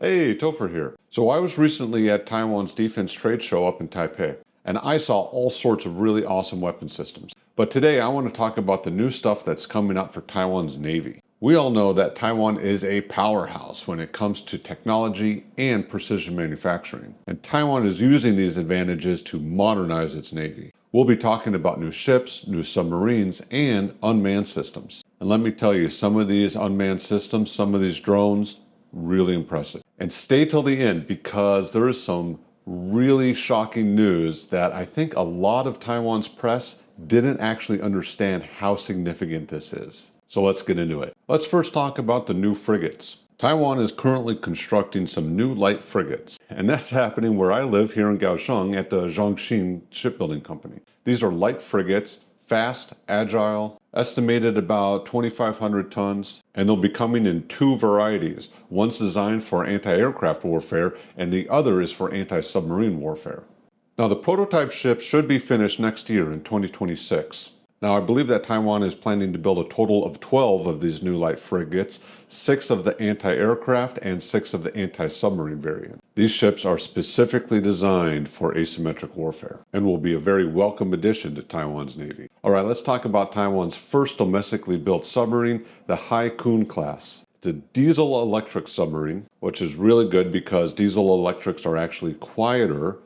Hey, Topher here. So I was recently at Taiwan's defense trade show up in Taipei, and I saw all sorts of really awesome weapon systems. But today I want to talk about the new stuff that's coming up for Taiwan's Navy. We all know that Taiwan is a powerhouse when it comes to technology and precision manufacturing, and Taiwan is using these advantages to modernize its Navy. We'll be talking about new ships, new submarines, and unmanned systems. And let me tell you, some of these unmanned systems, some of these drones, really impressive. And stay till the end because there is some really shocking news that I think a lot of Taiwan's press didn't actually understand how significant this is. So let's get into it. Let's first talk about the new frigates. Taiwan is currently constructing some new light frigates, and that's happening where I live here in Kaohsiung at the Zhongxin Shipbuilding Company. These are light frigates, fast, agile, estimated about 2,500 tons, and they'll be coming in two varieties. One's designed for anti-aircraft warfare, and the other is for anti-submarine warfare. Now, the prototype ships should be finished next year in 2026. Now, I believe that Taiwan is planning to build a total of 12 of these new light frigates, 6 of the anti-aircraft and 6 of the anti-submarine variant. These ships are specifically designed for asymmetric warfare and will be a very welcome addition to Taiwan's Navy. All right, let's talk about Taiwan's first domestically built submarine, the Haikun class. It's a diesel-electric submarine, which is really good because diesel-electrics are actually quieter,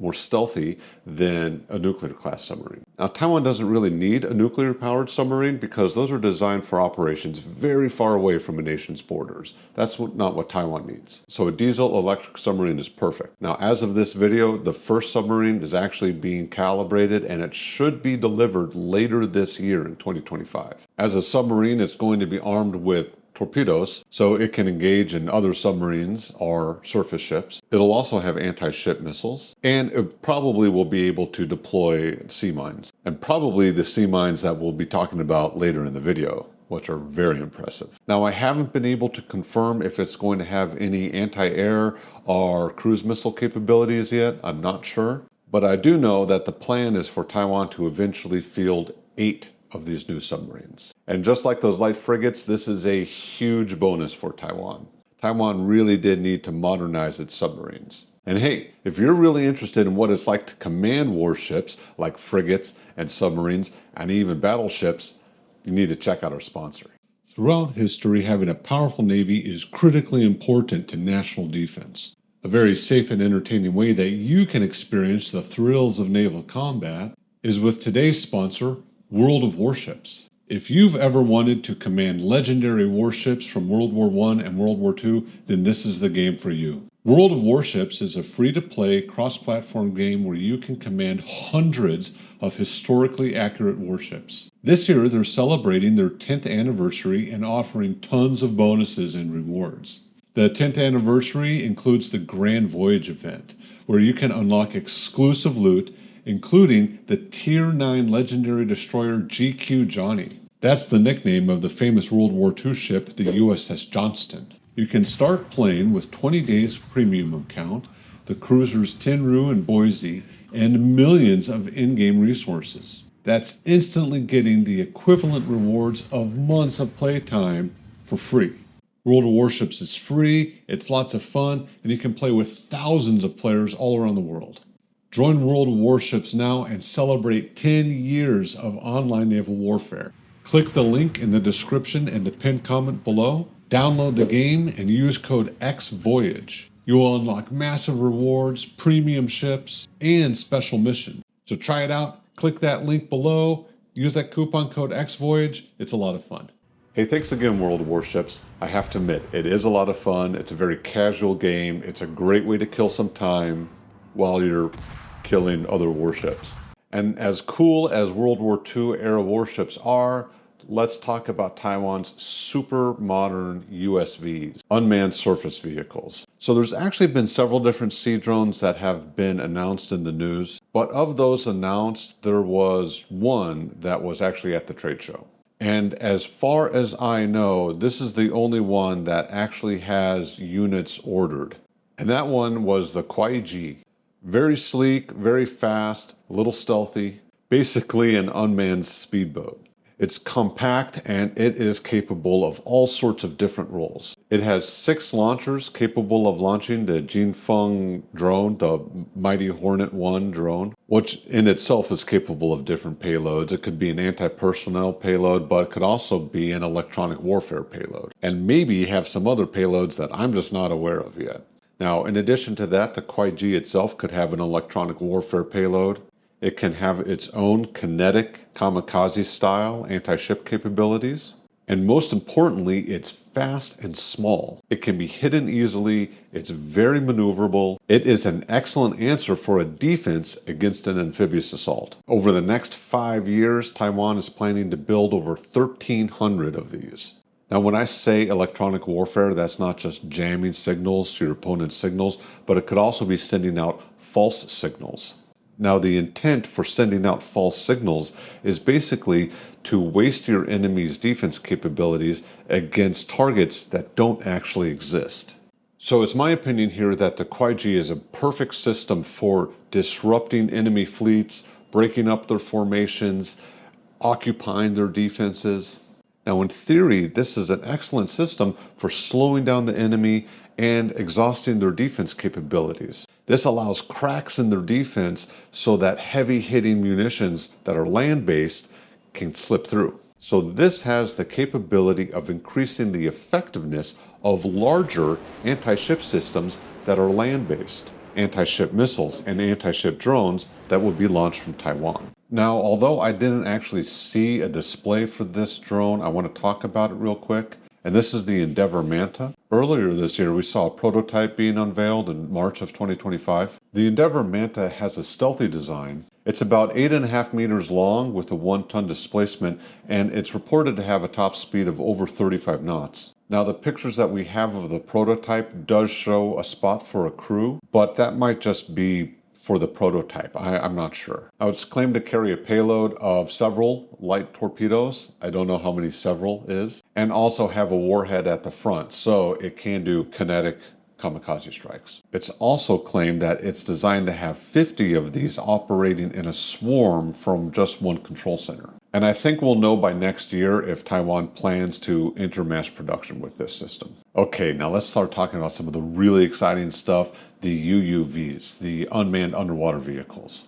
more stealthy than a nuclear class submarine. Now, Taiwan doesn't really need a nuclear powered submarine because those are designed for operations very far away from a nation's borders. That's not what Taiwan needs. So a diesel electric submarine is perfect. Now, as of this video, the first submarine is actually being calibrated and it should be delivered later this year in 2025. As a submarine, it's going to be armed with torpedoes, so it can engage in other submarines or surface ships. It'll also have anti-ship missiles, and it probably will be able to deploy sea mines, and probably the sea mines that we'll be talking about later in the video, which are very impressive. Now, I haven't been able to confirm if it's going to have any anti-air or cruise missile capabilities yet. I'm not sure, but I do know that the plan is for Taiwan to eventually field 8 of these new submarines. And just like those light frigates, this is a huge bonus for Taiwan. Taiwan really did need to modernize its submarines. And hey, if you're really interested in what it's like to command warships like frigates and submarines and even battleships, you need to check out our sponsor. Throughout history, having a powerful Navy is critically important to national defense. A very safe and entertaining way that you can experience the thrills of naval combat is with today's sponsor, World of Warships. If you've ever wanted to command legendary warships from World War I and World War II, then this is the game for you. World of Warships is a free-to-play, cross-platform game where you can command hundreds of historically accurate warships. This year, they're celebrating their 10th anniversary and offering tons of bonuses and rewards. The 10th anniversary includes the Grand Voyage event, where you can unlock exclusive loot including the Tier 9 legendary destroyer GQ Johnny. That's the nickname of the famous World War II ship, the USS Johnston. You can start playing with 20 days premium account, the cruisers Tenryū and Boise, and millions of in-game resources. That's instantly getting the equivalent rewards of months of playtime for free. World of Warships is free, it's lots of fun, and you can play with thousands of players all around the world. Join World of Warships now and celebrate 10 years of online naval warfare. Click the link in the description and the pinned comment below. Download the game and use code XVOYAGE. You will unlock massive rewards, premium ships, and special missions. So try it out. Click that link below. Use that coupon code XVOYAGE. It's a lot of fun. Hey, thanks again, World of Warships. I have to admit, it is a lot of fun. It's a very casual game. It's a great way to kill some time while you're killing other warships. And as cool as World War II era warships are, let's talk about Taiwan's super modern USVs, unmanned surface vehicles. So there's actually been several different sea drones that have been announced in the news, but of those announced, there was one that was actually at the trade show. And as far as I know, this is the only one that actually has units ordered. And that one was the Kuai-ji. Very sleek, very fast, a little stealthy, basically an unmanned speedboat. It's compact and it is capable of all sorts of different roles. It has 6 launchers capable of launching the Jinfeng drone, the Mighty Hornet 1 drone, which in itself is capable of different payloads. It could be an anti-personnel payload, but it could also be an electronic warfare payload, and maybe have some other payloads that I'm just not aware of yet. Now, in addition to that, the Kuai-Ji itself could have an electronic warfare payload. It can have its own kinetic kamikaze-style anti-ship capabilities. And most importantly, it's fast and small. It can be hidden easily. It's very maneuverable. It is an excellent answer for a defense against an amphibious assault. Over the next 5 years, Taiwan is planning to build over 1,300 of these. Now, when I say electronic warfare, that's not just jamming signals to your opponent's signals, but it could also be sending out false signals. Now, the intent for sending out false signals is basically to waste your enemy's defense capabilities against targets that don't actually exist. So it's my opinion here that the Kuai-Ji is a perfect system for disrupting enemy fleets, breaking up their formations, occupying their defenses. Now, in theory, this is an excellent system for slowing down the enemy and exhausting their defense capabilities. This allows cracks in their defense so that heavy-hitting munitions that are land-based can slip through. So this has the capability of increasing the effectiveness of larger anti-ship systems that are land-based, anti-ship missiles and anti-ship drones that will be launched from Taiwan. Now, although I didn't actually see a display for this drone, I want to talk about it real quick. And this is the Endeavour Manta. Earlier this year, we saw a prototype being unveiled in March of 2025. The Endeavour Manta has a stealthy design. It's about 8.5 meters long with a 1-ton displacement, and it's reported to have a top speed of over 35 knots. Now, the pictures that we have of the prototype does show a spot for a crew, but that might just be for the prototype. I'm not sure. Now, it's claimed to carry a payload of several light torpedoes. I don't know how many several is. And also have a warhead at the front, so it can do kinetic kamikaze strikes. It's also claimed that it's designed to have 50 of these operating in a swarm from just one control center. And I think we'll know by next year if Taiwan plans to enter mass production with this system. Okay, now let's start talking about some of the really exciting stuff, the UUVs, the unmanned underwater vehicles,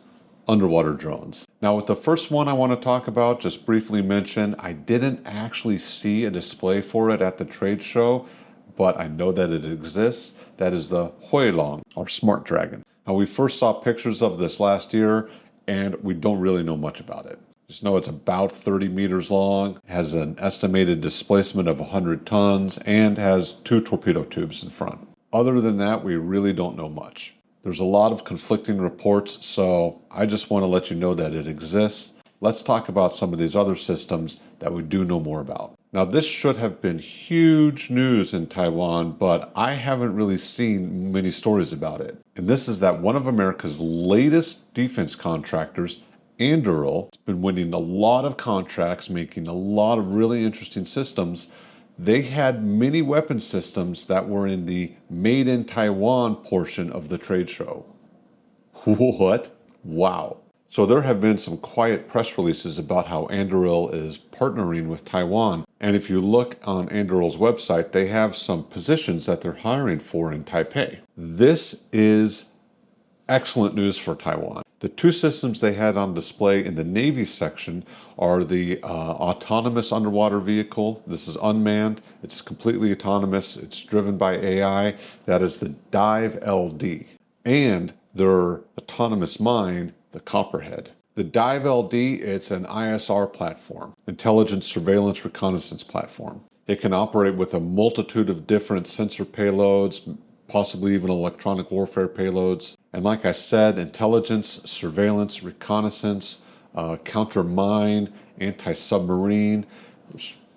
underwater drones. Now, with the first one I want to talk about, just briefly mention, I didn't actually see a display for it at the trade show, but I know that it exists. That is the Huilong, or Smart Dragon. Now, we first saw pictures of this last year, and we don't really know much about it. Just know it's about 30 meters long, has an estimated displacement of 100 tons, and has 2 torpedo tubes in front. Other than that, we really don't know much. There's a lot of conflicting reports, so I just want to let you know that it exists. Let's talk about some of these other systems that we do know more about. Now, this should have been huge news in Taiwan, but I haven't really seen many stories about it. And this is that one of America's latest defense contractors, Anduril, has been winning a lot of contracts, making a lot of really interesting systems. They had many weapon systems that were in the Made in Taiwan portion of the trade show. What? Wow. So there have been some quiet press releases about how Anduril is partnering with Taiwan. And if you look on Anduril's website, they have some positions that they're hiring for in Taipei. This is excellent news for Taiwan. The 2 systems they had on display in the Navy section are the autonomous underwater vehicle. This is unmanned. It's completely autonomous. It's driven by AI. That is the Dive LD. And their autonomous mine, the Copperhead. The Dive LD, it's an ISR platform, intelligence, surveillance, reconnaissance platform. It can operate with a multitude of different sensor payloads, possibly even electronic warfare payloads. And like I said, intelligence, surveillance, reconnaissance, counter-mine, anti-submarine,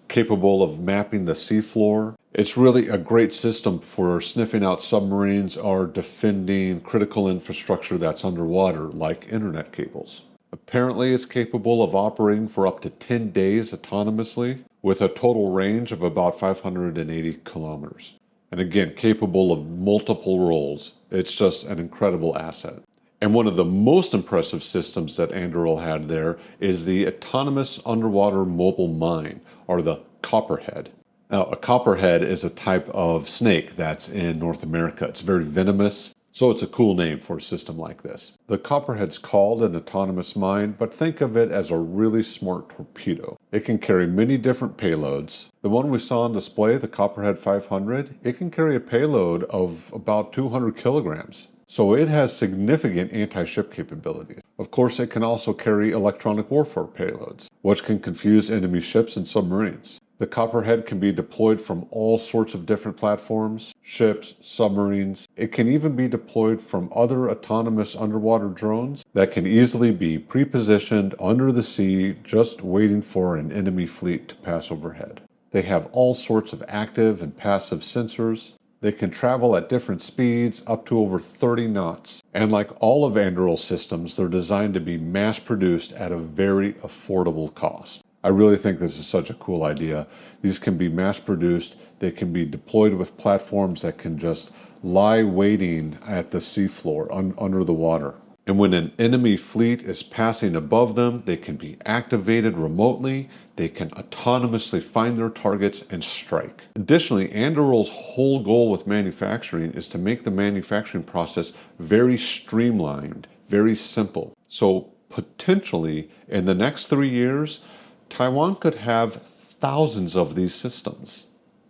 capable of mapping the seafloor. It's really a great system for sniffing out submarines or defending critical infrastructure that's underwater, like internet cables. Apparently, it's capable of operating for up to 10 days autonomously, with a total range of about 580 kilometers. And again, capable of multiple roles. It's just an incredible asset. And one of the most impressive systems that Anduril had there is the Autonomous Underwater Mobile Mine, or the Copperhead. Now, a copperhead is a type of snake that's in North America. It's very venomous, so it's a cool name for a system like this. The Copperhead's called an autonomous mine, but think of it as a really smart torpedo. It can carry many different payloads. The one we saw on display, the Copperhead 500, it can carry a payload of about 200 kilograms. So it has significant anti-ship capabilities. Of course, it can also carry electronic warfare payloads, which can confuse enemy ships and submarines. The Copperhead can be deployed from all sorts of different platforms, ships, submarines. It can even be deployed from other autonomous underwater drones that can easily be pre-positioned under the sea, just waiting for an enemy fleet to pass overhead. They have all sorts of active and passive sensors. They can travel at different speeds, up to over 30 knots. And like all of Anduril's systems, they're designed to be mass-produced at a very affordable cost. I really think this is such a cool idea. These can be mass-produced. They can be deployed with platforms that can just lie waiting at the seafloor, under the water. And when an enemy fleet is passing above them, they can be activated remotely. They can autonomously find their targets and strike. Additionally, Anduril's whole goal with manufacturing is to make the manufacturing process very streamlined, very simple. So potentially, in the next 3 years, Taiwan could have thousands of these systems.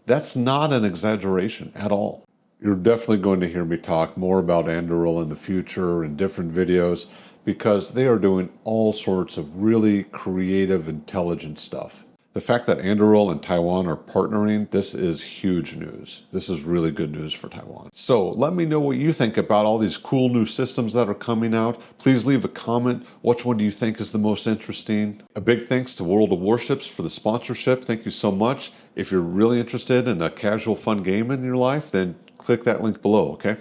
That's not an exaggeration at all. You're definitely going to hear me talk more about Anduril in the future in different videos because they are doing all sorts of really creative, intelligent stuff. The fact that Anduril and Taiwan are partnering, this is huge news. This is really good news for Taiwan. So let me know what you think about all these cool new systems that are coming out. Please leave a comment. Which one do you think is the most interesting? A big thanks to World of Warships for the sponsorship. Thank you so much. If you're really interested in a casual, fun game in your life, then click that link below, okay?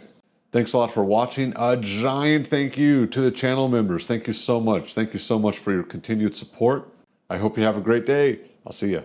Thanks a lot for watching. A giant thank you to the channel members. Thank you so much. Thank you so much for your continued support. I hope you have a great day. I'll see you.